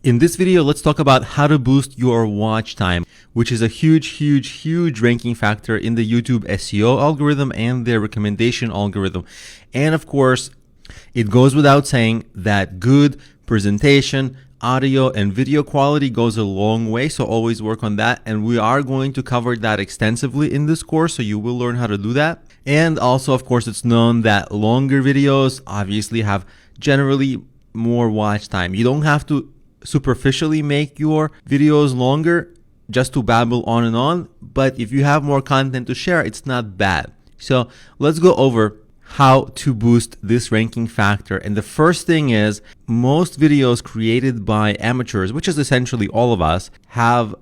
In this video, let's talk about how to boost your watch time, which is a huge ranking factor in the YouTube SEO algorithm and their recommendation algorithm. And of course, it goes without saying that good presentation, audio and video quality goes a long way, so always work on that. And we are going to cover that extensively in this course, so you will learn how to do that. And also, of course, it's known that longer videos obviously have generally more watch time. You don't have to superficially make your videos longer just to babble on and on, but if you have more content to share, it's not bad. So let's go over how to boost this ranking factor. And the first thing is, most videos created by amateurs, which is essentially all of us, have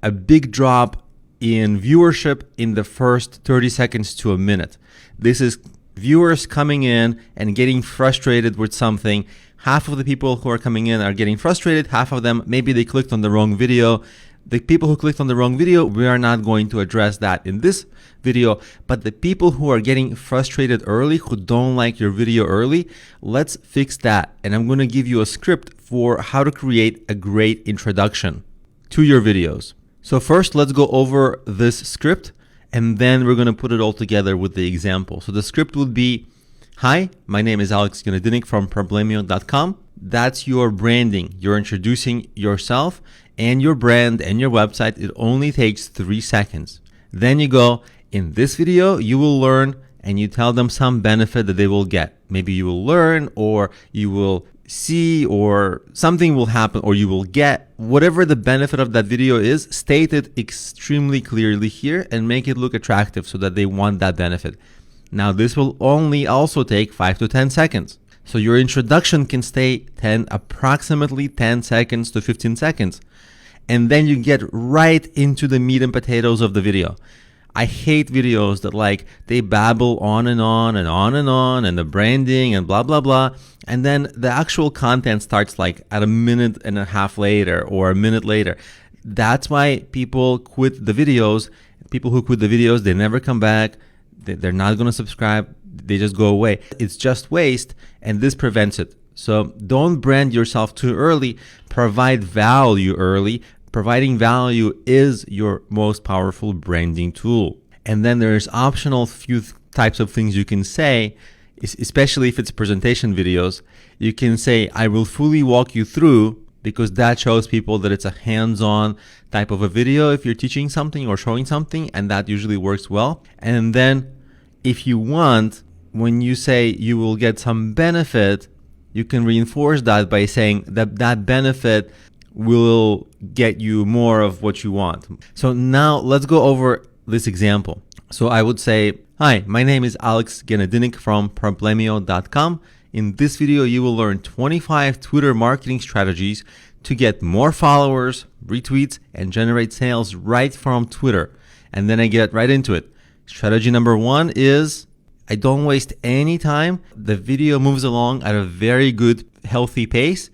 a big drop in viewership in the first 30 seconds to a minute. This is viewers coming in and getting frustrated with something. Half of the people who are coming in are getting frustrated. Half of them, maybe they clicked on the wrong video. The people who clicked on the wrong video, we are not going to address that in this video. But the people who are getting frustrated early, who don't like your video early, let's fix that. And I'm going to give you a script for how to create a great introduction to your videos. So first, let's go over this script, and then we're going to put it all together with the example. So the script would be, hi, my name is Alex Ganadinik from Problemio.com. That's your branding. You're introducing yourself and your brand and your website. It only takes 3 seconds. Then you go, in this video, you will learn, and you tell them some benefit that they will get. Maybe you will learn, or you will see, or something will happen, or you will get. Whatever the benefit of that video is, state it extremely clearly here and make it look attractive so that they want that benefit. Now, this will only also take 5 to 10 seconds. So your introduction can stay approximately 10 seconds to 15 seconds. And then you get right into the meat and potatoes of the video. I hate videos that they babble on and on and on and on, and the branding and blah, blah, blah. And then the actual content starts at a minute and a half later or a minute later. That's why people quit the videos. People who quit the videos, they never come back. They're not going to subscribe. They just go away. It's just waste, and this prevents it. So don't brand yourself too early. Provide value early. Providing value is your most powerful branding tool. And then there's optional few types of things you can say, especially if it's presentation videos. You can say, I will fully walk you through, because that shows people that it's a hands-on type of a video if you're teaching something or showing something, and that usually works well. And then if you want, when you say you will get some benefit, you can reinforce that by saying that that benefit will get you more of what you want. So now let's go over this example. So I would say, hi, my name is Alex Ganadinik from Problemio.com. In this video, you will learn 25 Twitter marketing strategies to get more followers, retweets, and generate sales right from Twitter. And then I get right into it. Strategy number 1 is, I don't waste any time. The video moves along at a very good, healthy pace,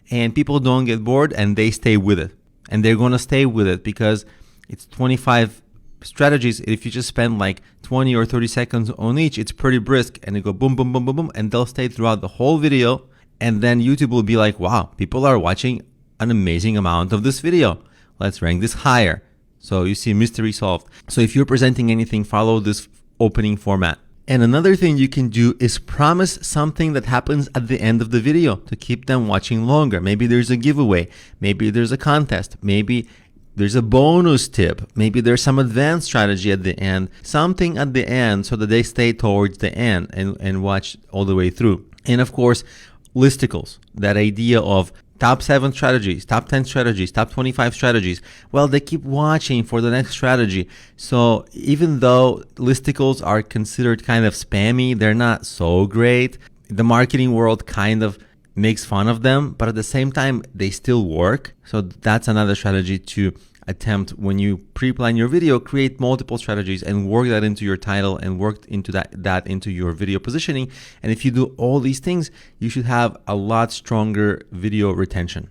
and people don't get bored, and they stay with it. And they're going to stay with it because it's 25 strategies. If you just spend 20 or 30 seconds on each, it's pretty brisk, and they go boom, boom, boom, boom, boom, and they'll stay throughout the whole video. And then YouTube will be like, wow, people are watching an amazing amount of this video. Let's rank this higher. So you see, mystery solved. So if you're presenting anything, follow this opening format. And another thing you can do is promise something that happens at the end of the video to keep them watching longer. Maybe there's a giveaway. Maybe there's a contest. Maybe there's a bonus tip. Maybe there's some advanced strategy at the end. Something at the end so that they stay towards the end and watch all the way through. And of course, listicles. That idea of top 7 strategies, top 10 strategies, top 25 strategies. Well, they keep watching for the next strategy. So even though listicles are considered kind of spammy, they're not so great. The marketing world kind of makes fun of them, but at the same time, they still work. So that's another strategy to attempt when you pre-plan your video. Create multiple strategies and work that into your title and work into that into your video positioning. And if you do all these things, you should have a lot stronger video retention.